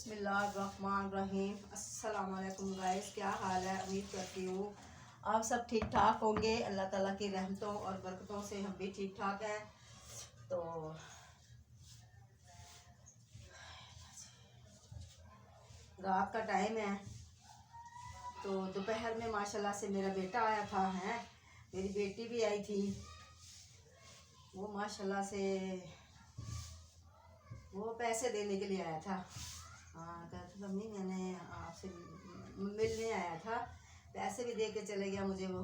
बिस्मिल्लाहिर्रहमानिर्रहीम। अस्सलाम वालेकुम गाइस, क्या हाल है? उम्मीद करती हूँ आप सब ठीक ठाक होंगे। अल्लाह ताला की रहमतों और बरकतों से हम भी ठीक ठाक हैं। तो रात का टाइम है, तो दोपहर में माशाल्लाह से मेरा बेटा आया था, मेरी बेटी भी आई थी। वो माशाल्लाह से वो पैसे देने के लिए आया था। कहता मम्मी मैंने आपसे मिलने आया था, पैसे भी दे के चले गया मुझे वो।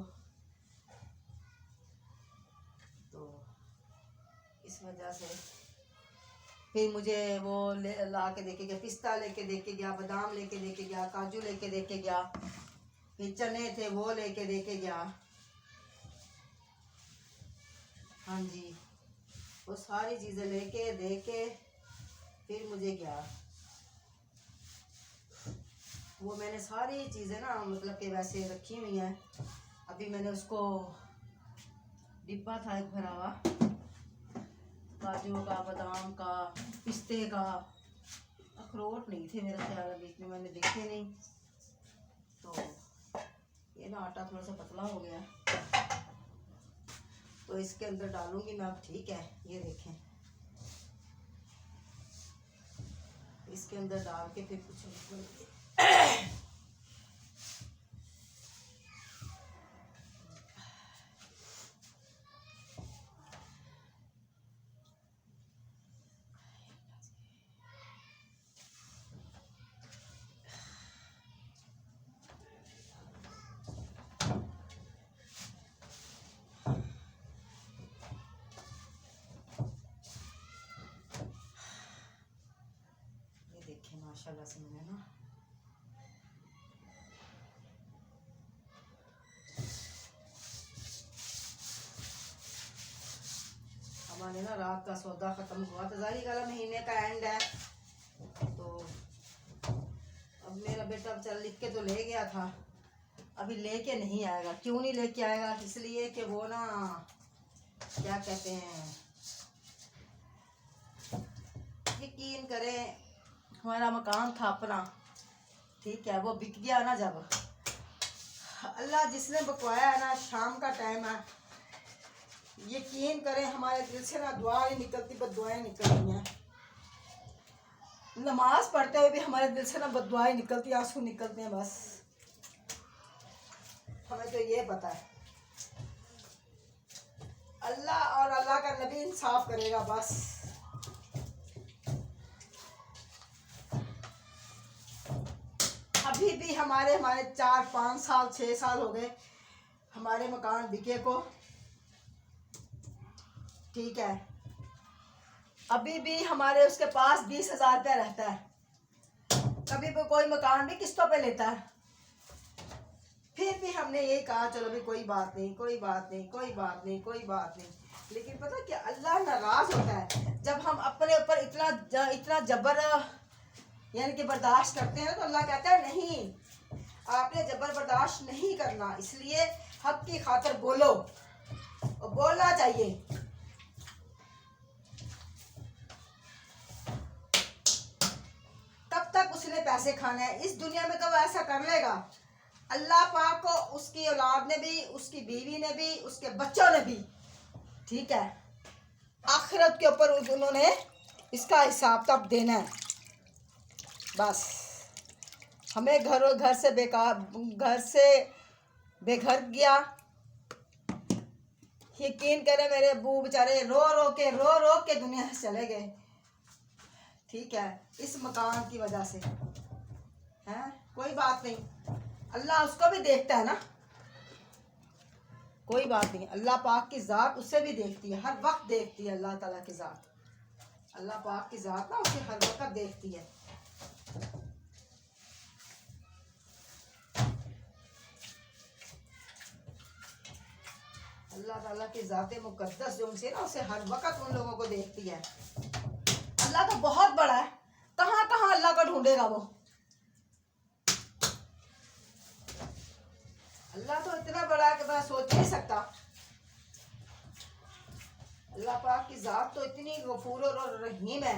तो इस वजह से फिर मुझे वो ला के देके गया, पिस्ता लेके देके गया, बादाम लेके देके गया, काजू लेके देके गया, फिर चने थे वो लेके देके गया। हाँ जी, वो सारी चीज़ें लेके देके फिर मुझे गया। वो मैंने सारी चीज़ें ना मतलब कि वैसे रखी हुई हैं। अभी मैंने उसको डिब्बा था एक भरा हुआ, काजू का, बादाम का, पिस्ते का, अखरोट नहीं थे मेरा ख्याल है, बीच में मैंने देखे नहीं। तो ये ना आटा थोड़ा सा पतला हो गया, तो इसके अंदर डालूंगी मैं अब। ठीक है, ये देखें, इसके अंदर डाल के फिर कुछ माशाल्लाह से मैंने ना हमारे ना रात का सौदा ख़त्म हुआ। तजारी वाला महीने का एंड है, तो अब मेरा बेटा चल लिख के तो ले गया था, अभी लेके नहीं आएगा। क्यों नहीं लेके आएगा? इसलिए कि वो ना क्या कहते हैं, यकीन करें हमारा मकान था अपना, ठीक है, वो बिक गया ना। जब अल्लाह जिसने बकवाया है ना, शाम का टाइम है, यकीन करें हमारे दिल से ना दुआ नहीं निकलती, बददुआएं निकलती हैं। नमाज पढ़ते हुए भी हमारे दिल से ना बददुआएं निकलती, आंसू निकलते हैं। बस हमें तो ये पता है अल्लाह और अल्लाह का नबी इंसाफ करेगा। बस अभी भी हमारे 4-5 साल 6 साल हो गए हमारे मकान बिके को, ठीक है। अभी भी हमारे उसके पास 20,000 रुपया रहता है। कभी भी कोई मकान भी किस्तों पे लेता है, फिर भी हमने यही कहा चलो भी कोई बात नहीं, कोई बात नहीं, कोई बात नहीं, कोई बात नहीं। लेकिन पता क्या, अल्लाह नाराज होता है जब हम अपने ऊपर इतना जबर यानी कि बर्दाश्त करते हैं। तो अल्लाह कहता है नहीं, आपने जबर बर्दाश्त नहीं करना, इसलिए हक की खातिर बोलो, और बोलना चाहिए। तब तक उसने पैसे खाने हैं इस दुनिया में, तो वो ऐसा कर लेगा। अल्लाह पाक को उसकी औलाद ने भी, उसकी बीवी ने भी, उसके बच्चों ने भी, ठीक है, आखिरत के ऊपर उन्होंने इसका हिसाब तब देना है। बस हमें घर से बेघर गया। यकीन करें मेरे अब्बू बेचारे रो के दुनिया से चले गए, ठीक है, इस मकान की वजह से। हैं, कोई बात नहीं, अल्लाह उसको भी देखता है ना, कोई बात नहीं। अल्लाह पाक की ज़ात उससे भी देखती है, हर वक्त देखती है। अल्लाह ताला की ज़ात, अल्लाह पाक की ज़ात ना उसे हर वक्त देखती है। अल्लाह ताला की ज़ात मुकद्दस जो उनसे ना, उसे हर वक्त उन लोगों को देखती है। अल्लाह तो बहुत बड़ा है, कहाँ कहाँ अल्लाह को ढूंढेगा वो। अल्लाह तो इतना बड़ा है कि मैं सोच नहीं सकता। अल्लाह पाक की ज़ात तो इतनी गफूर और रहीम है।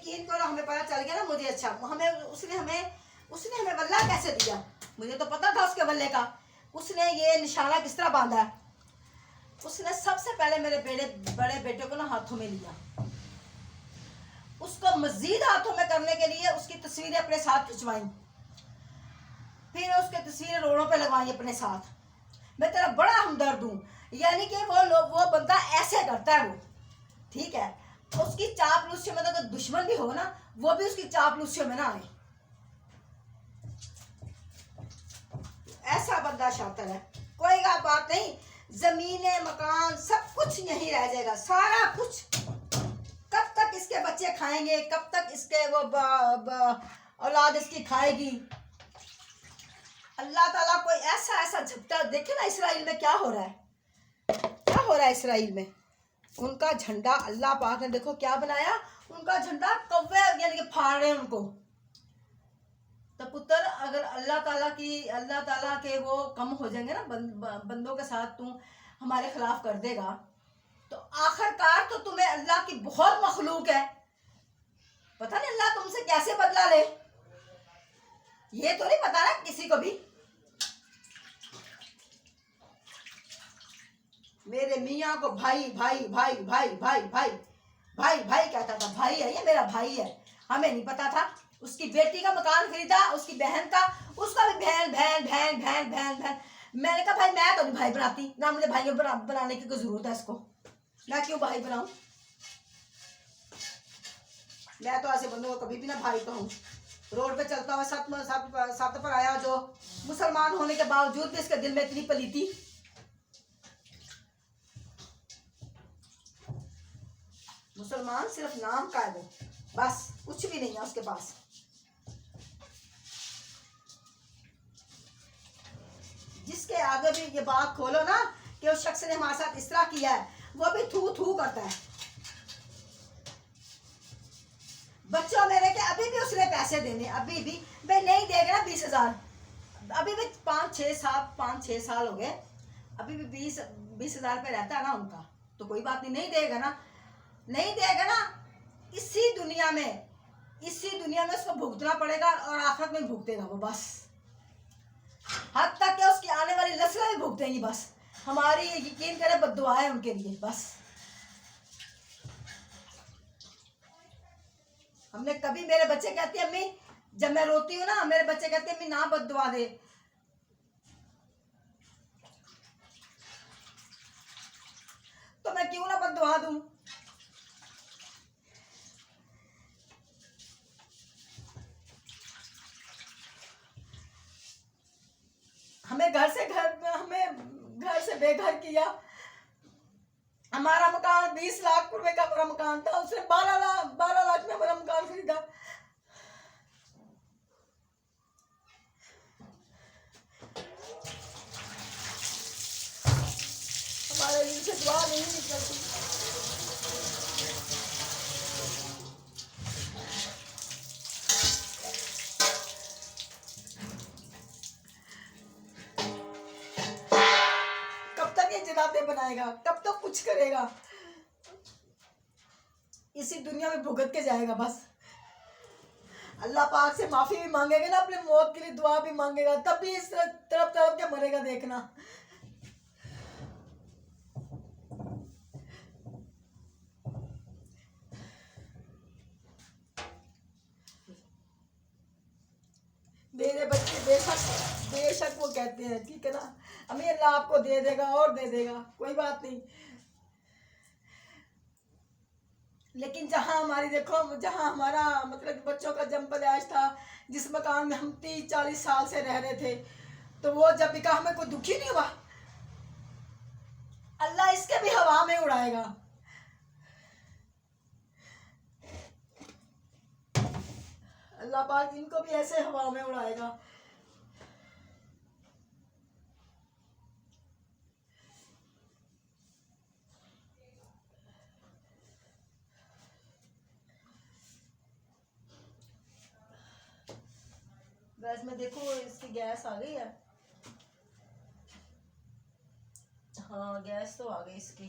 यकीन करो हमें पता चल गया ना, मुझे अच्छा उसने हमें वल्ला कैसे दिया, मुझे तो पता था उसके वल्ले का। उसने ये निशाना किस तरह बांधा है, उसने सबसे पहले मेरे बड़े बेटे को ना हाथों में लिया, उसको मजीद हाथों में करने के लिए उसकी तस्वीरें अपने साथ खिंचवाई, फिर उसकी तस्वीरें रोडों पे लगवाई अपने साथ। मैं तेरा बड़ा हमदर्द हूँ, यानी कि वो बंदा ऐसे करता है वो, ठीक है। उसकी चापलूसी में तो दुश्मन भी हो ना, वो भी उसकी चापलूसी में ना आए, ऐसा बंदा शातिर है। कोई बात नहीं, जमीनें मकान सब कुछ यहीं रह जाएगा, सारा कुछ। कब तक इसके बच्चे खाएंगे, कब तक इसके वो औलाद इसकी खाएगी। अल्लाह ताला कोई ऐसा झपटा देखे ना, इसराइल में क्या हो रहा है, क्या हो रहा है इसराइल में। उनका झंडा अल्लाह पाक ने देखो क्या बनाया, उनका झंडा कौवे यानी कि फाड़ रहे हैं उनको। तो पुत्र अगर अल्लाह ताला के वो कम हो जाएंगे ना, बंदों के साथ तू हमारे खिलाफ कर देगा, तो आखिरकार तो तुम्हें अल्लाह की बहुत मखलूक है, पता नहीं अल्लाह तुमसे कैसे बदला ले, ये तो नहीं पता ना किसी को भी। मेरे मियाँ को भाई भाई भाई भाई भाई भाई भाई भाई कहता था, भाई है ये मेरा भाई है, हमें नहीं पता था। उसकी बेटी का मकान खरीदा, उसकी बहन का, उसका भी बहन बहन बहन बहन बहन बहन। मैंने कहा भाई मैं तो नहीं भाई बनाती ना, मुझे भाई बनाने की कोई जरूरत है, इसको मैं क्यों भाई बनाऊं। मैं तो ऐसे बंदों को कभी भी ना भाई कहूँ। रोड पे चलता हुआ सत पर आया जो मुसलमान होने के बावजूद भी इसके दिल में इतनी पलीती। मुसलमान सिर्फ नाम का है वो, बस कुछ भी नहीं है उसके पास। जिसके आगे भी ये बात खोलो ना कि उस शख्स ने हमारे साथ इस तरह किया है, वो भी थू थू करता है। बच्चों मेरे के अभी भी उसने पैसे देने, अभी भी भाई नहीं देगा ना 20,000, अभी भी 5-6 साल हो गए, अभी भी 20,000 पे रहता है ना उनका, तो कोई बात नहीं, नहीं देगा ना, नहीं देगा ना। इसी दुनिया में उसको भुगतना पड़ेगा और आखिरत में भुगतेगा वो, बस हद तक कि उसकी आने वाली नस्लें भी भुगतेंगी। बस हमारी यकीन करे बद्दुआ है उनके लिए। बस हमने कभी, मेरे बच्चे कहते हैं अम्मी, जब मैं रोती हूँ ना, मेरे बच्चे कहते हैं अम्मी ना बद्दुआ दे, तो मैं क्यों ना बद्दुआ दूं। हमें घर से बेघर किया। हमारा मकान 20 लाख रुपए का हमारा मकान था, उसने 12 लाख में हमारा मकान खरीदा। हमारे दिल से दुआ नहीं निकलती। जनाते बनाएगा, कब तक कुछ करेगा, इसी दुनिया में भुगत के जाएगा। बस अल्लाह पाक से माफी भी मांगेगा ना, अपने मौत के लिए दुआ भी मांगेगा, तब भी इस तरफ के मरेगा, देखना। मेरे बच्चे बेशक वो कहते हैं, ठीक है ना, हमें अल्लाह आपको दे देगा और दे देगा, कोई बात नहीं। लेकिन जहाँ हमारा मतलब बच्चों का जन्म पैदाइश था, जिस मकान में हम 30-40 साल से रह रहे थे, तो वो जब बिका हमें कोई दुखी नहीं हुआ। अल्लाह इसके भी हवा में उड़ाएगा। अल्लाह पाक इनको भी ऐसे हवा में उड़ाएगा। गैस में देखो इसकी गैस आ गई है। हाँ गैस तो आ गई इसकी।